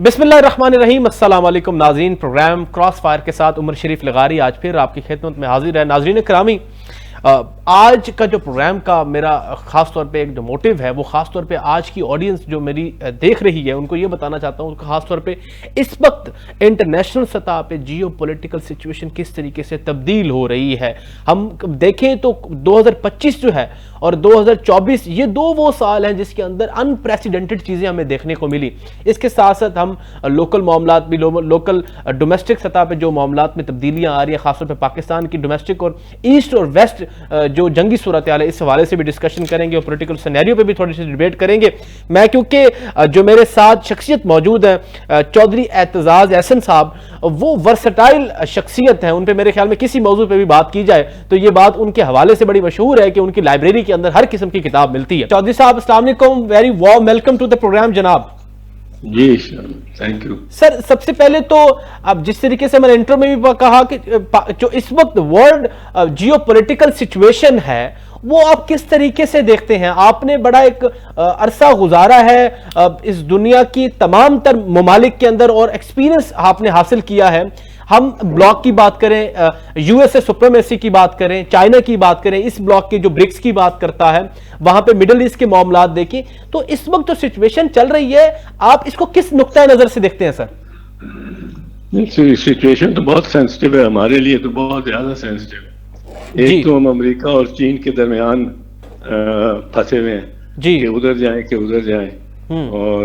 बिस्मिल्लाहिर्रहमानिर्रहीम। अस्सलाम वालेकुम नाज़रीन। प्रोग्राम क्रॉस फायर के साथ उमर शरीफ लगारी आज फिर आपकी खिदमत में हाजिर है। नाज़रीन करामी, आज का जो प्रोग्राम का मेरा ख़ास तौर पे एक जो मोटिव है वो ख़ास तौर पे आज की ऑडियंस जो मेरी देख रही है उनको ये बताना चाहता हूँ, ख़ास तौर पे इस वक्त इंटरनेशनल सतह पे जियो पॉलिटिकल सिचुएशन किस तरीके से तब्दील हो रही है। हम देखें तो 2025 जो है और 2024 ये दो वो साल हैं जिसके अंदर अनप्रेसिडेंटेड चीज़ें हमें देखने को मिली। इसके साथ साथ हम लोकल मामलात भी, लोकल डोमेस्टिक सतह पे जो मामलात में तब्दीलियाँ आ रही है, ख़ासतौर पे पाकिस्तान की डोमेस्टिक और ईस्ट और वेस्ट जो जंगी सूरत हाल है, इस हवाले से भी डिस्कशन करेंगे और पोलिटिकल सिनेरियो पे भी थोड़ी सी डिबेट करेंगे। मैं क्योंकि जो मेरे साथ शख्सियत मौजूद है चौधरी एतजाज एहसन साहब, वो वर्सटाइल शख्सियत है, उन पे मेरे ख्याल में किसी मौजू पे भी बात की जाए तो ये बात उनके हवाले से बड़ी मशहूर है कि उनकी लाइब्रेरी के अंदर हर किस्म की किताब मिलती है। चौधरी साहब अस्सलाम वालेकुम, very warm welcome to the programme जनाब। जी थैंक यू सर। सबसे पहले तो अब जिस तरीके से मैंने इंट्रो में भी कहा कि जो इस वक्त वर्ल्ड जियो पॉलिटिकल सिचुएशन है वो आप किस तरीके से देखते हैं? आपने बड़ा एक अरसा गुजारा है इस दुनिया की तमाम तर ममालिक के अंदर और एक्सपीरियंस आपने हासिल किया है। हम ब्लॉक की बात करें, यूएसए सुप्रीमेसी की बात करें, चाइना की बात करें, इस ब्लॉक के जो ब्रिक्स की बात करता है, वहां पे मिडिल ईस्ट के मामलात देखें, तो इस वक्त जो सिचुएशन चल रही है आप इसको किस नुक्ता नजर से देखते हैं सर? सिचुएशन तो बहुत सेंसिटिव है, हमारे लिए तो बहुत ज्यादा सेंसिटिव है। एक तो हम अमेरिका और चीन के दरमियान फंसे हुए हैं जी, कि उधर जाएं कि उधर जाएं, और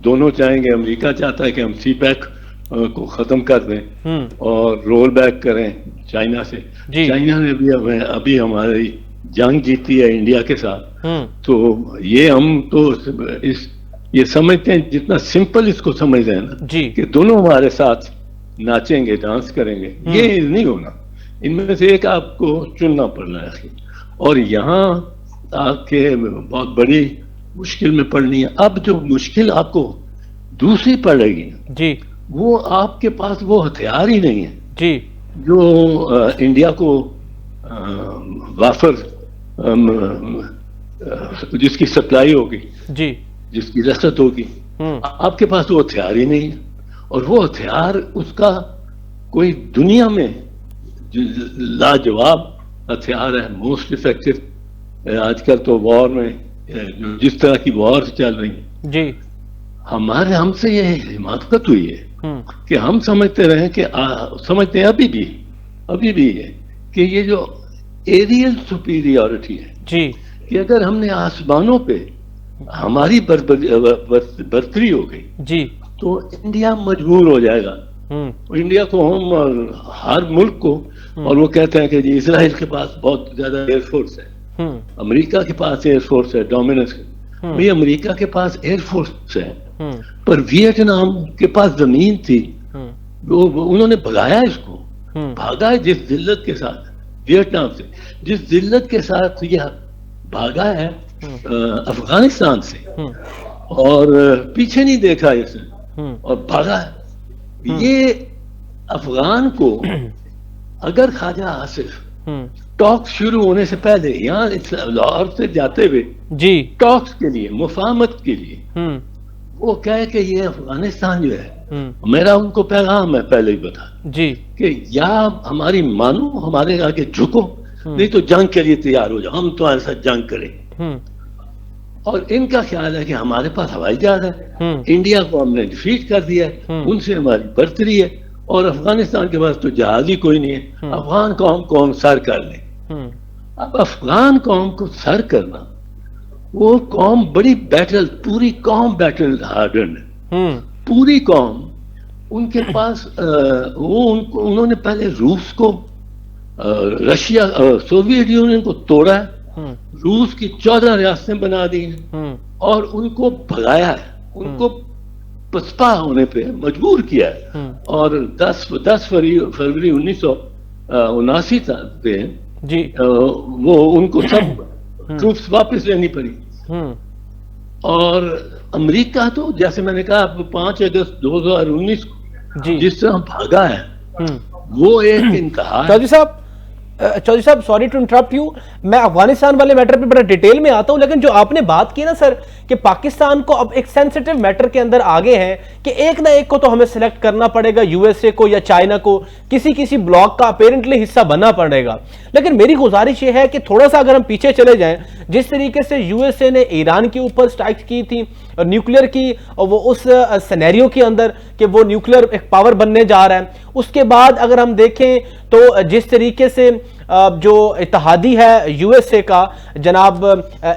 दोनों चाहेंगे। अमेरिका चाहता है कि हम सी पैक को खत्म कर दें और रोल बैक करें चाइना से। चाइना ने भी अभी हमारी जंग जीती है इंडिया के साथ, तो ये हम तो ये समझते हैं, जितना सिंपल इसको समझ रहे हैं ना कि दोनों हमारे साथ नाचेंगे डांस करेंगे, ये नहीं होना। इनमें से एक आपको चुनना पड़ना है और यहाँ आके बहुत बड़ी मुश्किल में पड़नी है। अब जो मुश्किल आपको दूसरी पड़ेगी जी, वो आपके पास वो हथियार ही नहीं है जी, जो इंडिया को वाफर जिसकी सप्लाई होगी जी, जिसकी रसद होगी, आपके पास वो हथियार ही नहीं है। और वो हथियार उसका कोई दुनिया में लाजवाब हथियार है, मोस्ट इफेक्टिव। आजकल तो वॉर में जिस तरह की वॉर चल रही है जी, हमसे ये हिमाकत हुई है कि हम समझते रहे कि समझते हैं अभी भी है कि ये जो एरियल सुपीरियरिटी है जी, कि अगर हमने आसमानों पे हमारी बर्तरी हो गई जी, तो इंडिया मजबूर हो जाएगा। इंडिया को हम और हर मुल्क को, और वो कहते हैं कि जी इजराइल के पास बहुत ज्यादा एयरफोर्स है, अमेरिका के पास एयरफोर्स है, डोमिनेंस। भाई अमेरिका के पास एयरफोर्स है, पर वियतनाम के पास जमीन थी, उन्होंने भगाया इसको, भागा है जिस जिल्लत के साथ वियतनाम से, जिस जिल्लत के साथ यह भागा है अफगानिस्तान से, और पीछे नहीं देखा इसने और भागा है। ये अफगान को अगर ख्वाजा आसिफ टॉक्स शुरू होने से पहले यहाँ लाहौर से जाते हुए जी टॉक्स के लिए, मुफाहमत के लिए, वो कहे कि ये अफगानिस्तान जो है, मेरा उनको पैगाम है पहले ही बता जी, कि या हमारी मानो, हमारे आगे झुको, नहीं तो जंग के लिए तैयार हो जाओ, हम तुम्हारे साथ जंग करें। और इनका ख्याल है कि हमारे पास हवाई जहाज है, इंडिया को हमने डिफीट कर दिया है, उनसे हमारी बर्तरी है, और अफगानिस्तान के पास तो जहाज ही कोई नहीं है, अफगान कौम को हम सर कर लें। अब अफगान कौम को सर करना, वो कौम बड़ी बैटल, पूरी कौम बैटल हार्डन है, पूरी कौम। उनके पास उन्होंने पहले रूस को, रशिया, सोवियत यूनियन को तोड़ा है, रूस की 14 रियासतें बना दी हैं और उनको भगाया है, उनको पसपा होने पे मजबूर किया है। और 10 फरवरी 1979 पे जी वो उनको सब ट्रूप्स वापस लेनी पड़ी। और अमेरिका तो जैसे मैंने कहा 5 अगस्त 2019 को जिस तरह भागा है, वो एक इंतहा। साहब चौधरी साहब, सॉरी टू इंटरप्ट यू, मैं अफगानिस्तान वाले मैटर पे बड़ा डिटेल में आता हूं, लेकिन जो आपने बात की ना सर कि पाकिस्तान को अब एक सेंसिटिव मैटर के अंदर आगे हैं कि एक ना एक को तो हमें सिलेक्ट करना पड़ेगा, यूएसए को या चाइना को, किसी किसी ब्लॉक का अपेरेंटली हिस्सा बनना पड़ेगा। लेकिन मेरी गुजारिश ये है कि थोड़ा सा अगर हम पीछे चले जाएं, जिस तरीके से यूएसए ने ईरान के ऊपर स्ट्राइक की थी और न्यूक्लियर की, और वो उस सिनेरियो के अंदर कि वो न्यूक्लियर एक पावर बनने जा रहा है, उसके बाद अगर हम देखें तो जिस तरीके से जो इत्तेहादी है यूएसए का, जनाब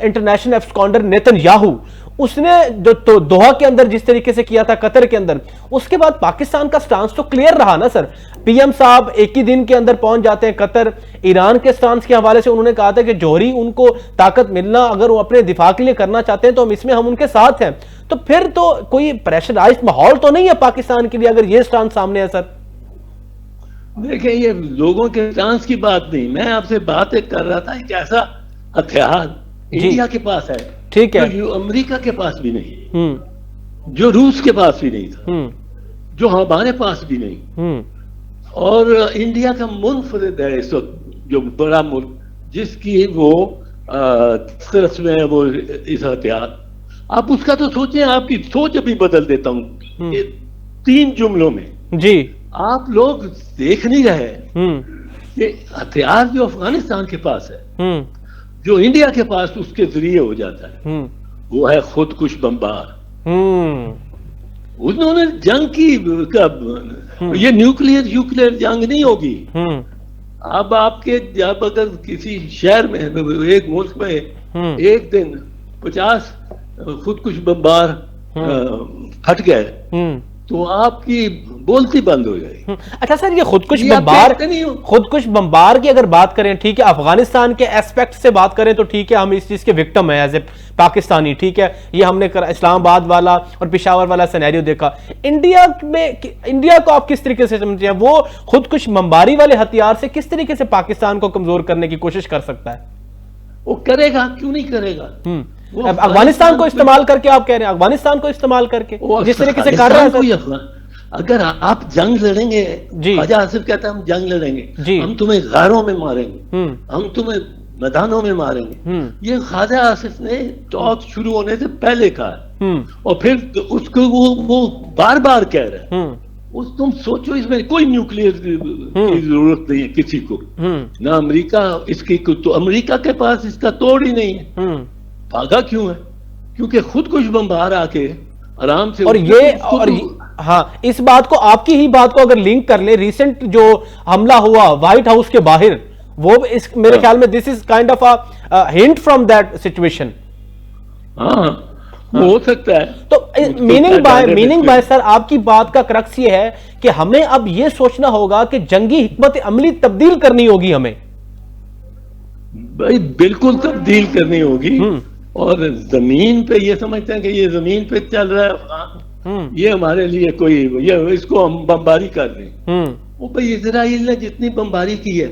इंटरनेशनल एब्सकॉन्डर नेतन्याहू, उसने जो तो दोहा के अंदर जिस तरीके से किया था कतर के अंदर, उसके बाद पाकिस्तान का स्टांस तो क्लियर रहा ना सर। पीएम साहब एक ही दिन के अंदर पहुंच जाते हैं कतर। ईरान के स्टांस के हवाले से उन्होंने कहा था कि जौहरी उनको ताकत मिलना अगर वो अपने दिफा के लिए करना चाहते हैं तो हम उनके साथ हैं। तो फिर तो कोई प्रेशराइज्ड माहौल तो नहीं है पाकिस्तान के लिए अगर ये स्टांस सामने है सर? देखिए, ये लोगों के स्टांस की बात नहीं, मैं आपसे बात कर रहा था एक ऐसा हथियार इंडिया के पास है, ठीक है, जो अमेरिका के पास भी नहीं, जो रूस के पास भी नहीं था, जो हमारे पास भी नहीं, और इंडिया का मुनफरिद है इस वक्त जो बड़ा मुल्क, जिसकी वो तरस में वो इस हथियार। आप उसका तो सोचें, आपकी सोच अभी बदल देता हूं 3 जुमलों में जी। आप लोग देख नहीं रहे कि हथियार जो अफगानिस्तान के पास है, जो इंडिया के पास उसके जरिए हो जाता है, वो है खुदकुश बमबार। उन्होंने जंग की कब, ये न्यूक्लियर जंग नहीं होगी। अब आपके जब अगर किसी शहर में, एक मुल्क में एक दिन 50 खुदकुश बमबार फट गए तो आपकी बोलती बंद हो जाएगी। अच्छा सर, ये खुदकुश बमबार की अगर बात करें, ठीक है, अफगानिस्तान के एस्पेक्ट से बात करें तो ठीक है, हम इस चीज के विक्टिम है एज ए पाकिस्तानी, ठीक है, ये हमने इस्लामाबाद वाला और पेशावर वाला सिनेरियो देखा। इंडिया को आप किस तरीके से समझते हैं? वो खुदकुश बमबारी वाले हथियार से किस तरीके से पाकिस्तान को कमजोर करने की कोशिश कर सकता है? वो करेगा, क्यों नहीं करेगा? अफगानिस्तान को इस्तेमाल करके आप कह रहे हैं, अफगानिस्तान को इस्तेमाल करके जिस तरीके से कर रहे हैं। अगर आप जंग लड़ेंगे, ख्वाजा आसिफ कहता है हम जंग लड़ेंगे, हम तुम्हें गारों में मारेंगे, हम तुम्हें मैदानों में मारेंगे, ये ख्वाजा आसिफ ने टॉक शुरू होने से पहले कहा, और फिर उसको वो बार बार कह रहे हैं। तुम सोचो, इसमें कोई न्यूक्लियर की जरूरत नहीं है किसी को, ना अमेरिका इसकी, तो अमेरिका के पास इसका तोड़ ही नहीं है। भागा क्यों है? क्योंकि खुदकुश बमबार आके आराम से, हाँ, इस बात को, आपकी ही बात को अगर लिंक कर ले, रिसेंट जो हमला हुआ व्हाइट हाउस के बाहर, वो इस मेरे ख्याल में this is kind of a hint from that situation. हाँ, हो सकता है। तो मीनिंग बाय सर, आपकी बात का क्रक्स ये है कि हमें अब ये सोचना होगा कि जंगी हिकमत अमली तब्दील करनी होगी हमें। भाई बिल्कुल तब्दील करनी होगी, और जमीन पे ये समझते हैं कि ये जमीन पे चल रहा है अफगान, ये हमारे लिए कोई, ये इसको हम बमबारी कर रहे हैं। वो भाई इजराइल ने जितनी बमबारी की है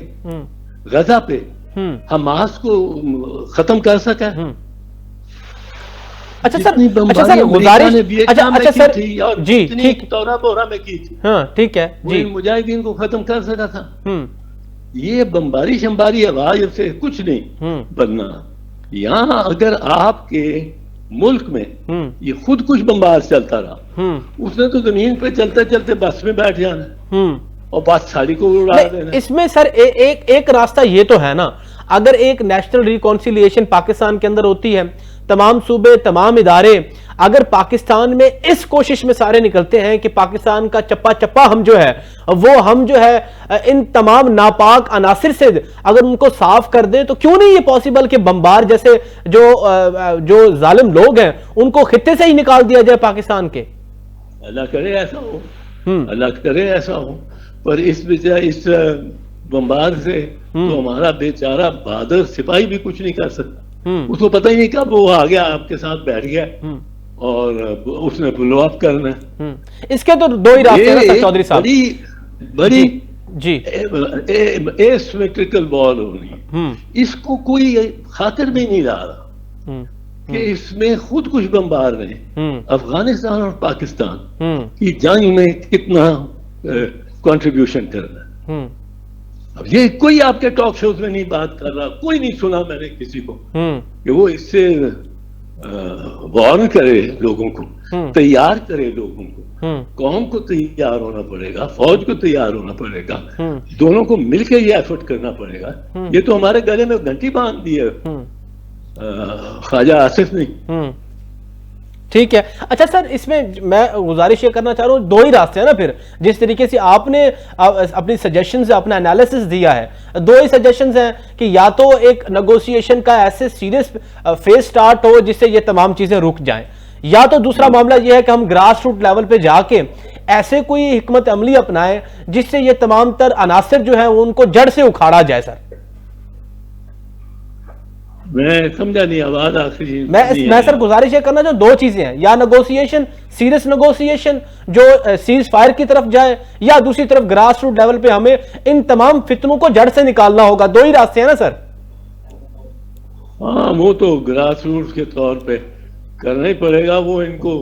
गजा पे, हमास को खत्म कर सका है। अच्छा सर, गुजारिश, अच्छा सर जी, ठीक, तौरा बोरा में की थी, हाँ ठीक है जी, मुजाहिदीन को खत्म कर सका था। ये बमबारी शंबारी आवाज से कुछ नहीं बनना। यहाँ अगर आपके मुल्क में ये खुद कुछ बमबार चलता रहा, उसने तो जमीन पे चलते चलते बस में बैठ जाना और बस साड़ी को उड़ा देना। इसमें सर एक रास्ता ये तो है ना, अगर एक नेशनल रिकॉन्सिलिएशन पाकिस्तान के अंदर होती है, तमाम सूबे, तमाम इदारे अगर पाकिस्तान में इस कोशिश में सारे निकलते हैं कि पाकिस्तान का चप्पा चप्पा हम जो है इन तमाम नापाक अनासिर से अगर उनको साफ कर दें, तो क्यों नहीं ये पॉसिबल कि बमबार जैसे जो जालिम लोग हैं उनको खित्ते से ही निकाल दिया जाए पाकिस्तान के? अल्लाह करे ऐसा हो, अल्लाह करे ऐसा हो, पर इस बमबार से तो हमारा बेचारा बहादुर सिपाही भी कुछ नहीं कर सकता। उसको पता ही नहीं कब वो आ गया, आपके साथ बैठ गया और उसने ब्लो अप करना है। इसके तो दो ही रास्ते हैं चौधरी साहब, बड़ी जी एसिमेट्रिकल वॉर होनी है। इसको कोई खातिर भी नहीं रहा कि इसमें खुद कुछ बमबार ने अफगानिस्तान और पाकिस्तान की जंग में कितना कंट्रीब्यूशन करना है। अब ये कोई आपके टॉक शोज में नहीं बात कर रहा, कोई नहीं सुना मैंने किसी को कि वो इससे वार्न करे लोगों को, तैयार करे लोगों को। कौम को तैयार होना पड़ेगा, फौज को तैयार होना पड़ेगा, दोनों को मिलकर ये एफर्ट करना पड़ेगा। ये तो हमारे गले में घंटी बांध दी है ख्वाजा आसिफ ने। ठीक है। अच्छा सर, इसमें मैं गुजारिश ये करना चाह रहा हूँ, दो ही रास्ते हैं ना फिर, जिस तरीके से आपने अपनी सजेशंस, अपना एनालिसिस दिया है, दो ही सजेशंस हैं कि या तो एक नेगोशिएशन का ऐसे सीरियस फेज स्टार्ट हो जिससे ये तमाम चीजें रुक जाएं, या तो दूसरा मामला यह है कि हम ग्रास रूट लेवल पे जाके ऐसे कोई हिकमत अमली अपनाएं जिससे ये तमाम तर अनासर जो है उनको जड़ से उखाड़ा जाए। सर मैं समझा नहीं, आवाज आखिरी मैं सर गुजारिश ये करना जो दो चीजें हैं, या नेगोशिएशन, सीरियस नेगोशिएशन जो सीज फायर की तरफ जाए, या दूसरी तरफ ग्रास रूट लेवल पे हमें इन तमाम फितनों को जड़ से निकालना होगा। दो ही रास्ते हैं ना सर? हाँ, वो तो ग्रास रूट के तौर पे करना ही पड़ेगा। वो इनको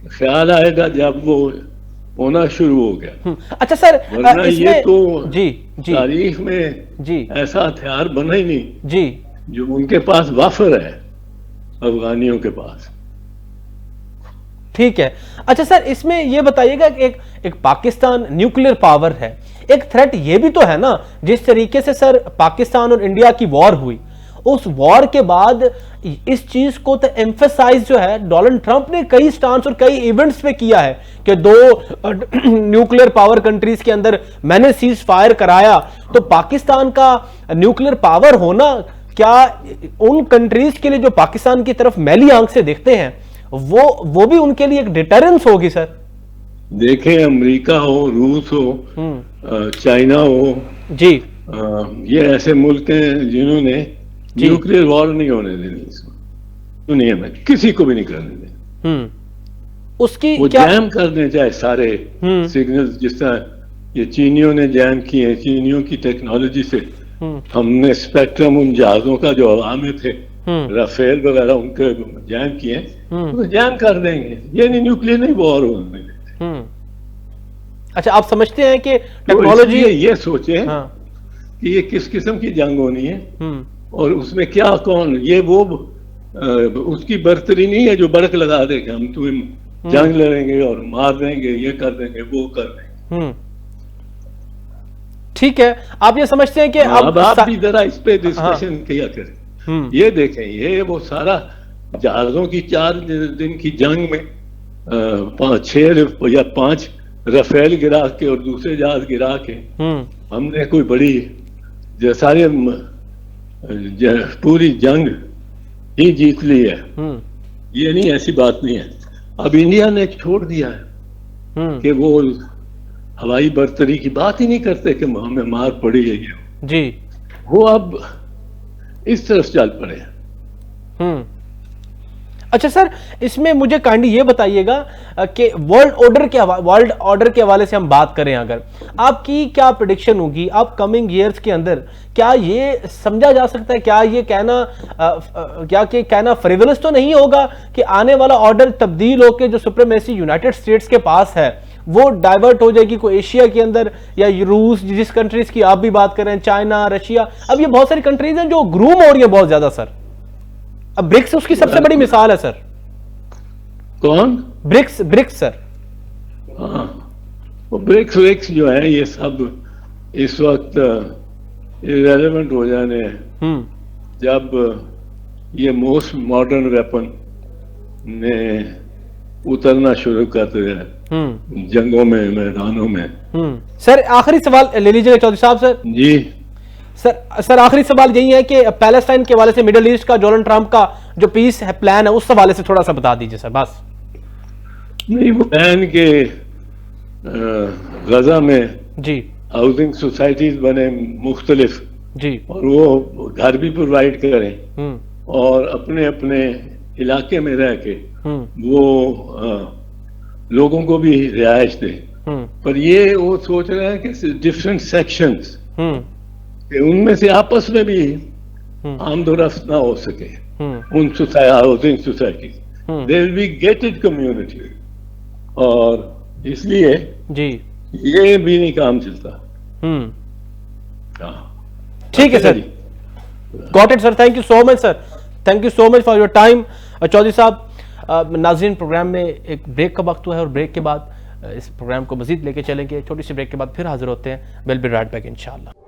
ख्याल आएगा जब वो होना शुरू हो गया। अच्छा सर, वरना ये तो जी तारीख में जी ऐसा हथियार बना ही नहीं जी जो उनके पास वाफर है अफगानियों के पास। ठीक है। अच्छा सर, इसमें यह बताइएगा कि एक पाकिस्तान न्यूक्लियर पावर है, एक थ्रेट ये भी तो है ना, जिस तरीके से सर पाकिस्तान और इंडिया की वॉर हुई, उस वॉर के बाद इस चीज को तो एम्फेसाइज जो है डोनाल्ड ट्रंप ने कई स्टांस और कई इवेंट्स पे किया है कि दो न्यूक्लियर पावर कंट्रीज के अंदर मैंने सीज फायर कराया। तो पाकिस्तान का न्यूक्लियर पावर होना क्या उन कंट्रीज के लिए जो पाकिस्तान की तरफ मैली आंख से देखते हैं, वो भी उनके लिए एक डिटरेंस होगी सर? देखें, अमेरिका हो, रूस हो, चाइना हो जी, ये ऐसे मुल्क हैं जिन्होंने न्यूक्लियर वॉर नहीं होने देनी इसमें दुनिया में, किसी को भी नहीं करने देनी। उसकी वो जैम कर दें चाहे सारे सिग्नल्स, जिस तरह ये चीनियों ने जैम किए। चीनियों की टेक्नोलॉजी से हमने स्पेक्ट्रम उन जहाजों का जो हवा में थे, राफेल वगैरह, उनके जैम किए, तो जैम कर देंगे। ये नहीं, न्यूक्लियर नहीं वॉर होने देते। अच्छा, आप समझते हैं कि टेक्नोलॉजी, तो ये सोचे कि ये किस किस्म की जंग होनी है और उसमें क्या, कौन, ये वो उसकी बर्तरी नहीं है जो बड़क लगा देंगे हम तुम्हें जंग लड़ेंगे और मार देंगे, ये कर देंगे, वो कर देंगे। ठीक है, आप ये समझते हैं कि अब आप भी जरा इस पे डिस्कशन किया करें। ये देखें, ये वो सारा जहाजों की 4 दिन की जंग में 6 या 5 राफेल गिरा के और दूसरे जहाज गिरा के हमने कोई बड़ी सारे पूरी जंग ही जीत ली है। ये नहीं, ऐसी बात नहीं है। अब इंडिया ने छोड़ दिया है कि वो हवाई बर्तरी की बात ही नहीं करते कि हमें मार पड़ी है ये जी, वो अब इस तरफ चल पड़े। अच्छा सर, इसमें मुझे काइंडली ये बताइएगा कि वर्ल्ड ऑर्डर के हवाले से हम बात करें, अगर आपकी क्या प्रेडिक्शन होगी आप कमिंग ईयर्स के अंदर, क्या ये समझा जा सकता है, क्या ये कहना फ्रिवलस तो नहीं होगा कि आने वाला ऑर्डर तब्दील होकर जो सुप्रीमेसी यूनाइटेड स्टेट्स के पास है वो डाइवर्ट हो जाएगी कोई एशिया के अंदर, या रूस, जिस कंट्रीज की आप भी बात कर रहे हैं, चाइना, रशिया, अब ये बहुत सारी कंट्रीज हैं जो ग्रूम हो रही है बहुत ज्यादा सर। अब ब्रिक्स उसकी सबसे बड़ी मिसाल है सर। कौन? BRICS sir. हाँ, वो ब्रिक्स जो है ये सब इस वक्त इरेलेवेंट हो जाने हैं जब ये मोस्ट मॉडर्न वेपन ने उतरना शुरू कर दिया है जंगों में, मैदानों में। सर आखिरी सवाल ले लीजिएगा चौधरी साहब। सर जी सर आखिरी सवाल यही है कि पैलेस्टाइन के हवाले से, मिडिल ईस्ट का डोनाल्ड ट्रंप का जो पीस है प्लान है, उस हवाले से थोड़ा सा बता दीजिए सर बस। नहीं, वो प्लान के गजा में जी हाउसिंग सोसाइटीज बने मुख्तलिफ जी, और वो घर भी प्रोवाइड करें और अपने अपने इलाके में रह के वो लोगों को भी रिहाइश दें। पर ये वो सोच रहे हैं कि डिफरेंट सेक्शंस उनमें से आपस में भी आमदोरफ्त ना हो सके उन housing society, they will be gated community, और इसलिए जी ये भी नहीं काम चलता। ठीक है sir, got it sir, thank you so much sir, thank you so much for your time. Chaudhary साहब, नाज़रीन प्रोग्राम में एक ब्रेक का वक्त हुआ है और ब्रेक के बाद इस प्रोग्राम को मजीद लेके चलेंगे। छोटी सी ब्रेक के बाद फिर हाजिर होते हैं। विल बी राइट बैक इंशाल्लाह।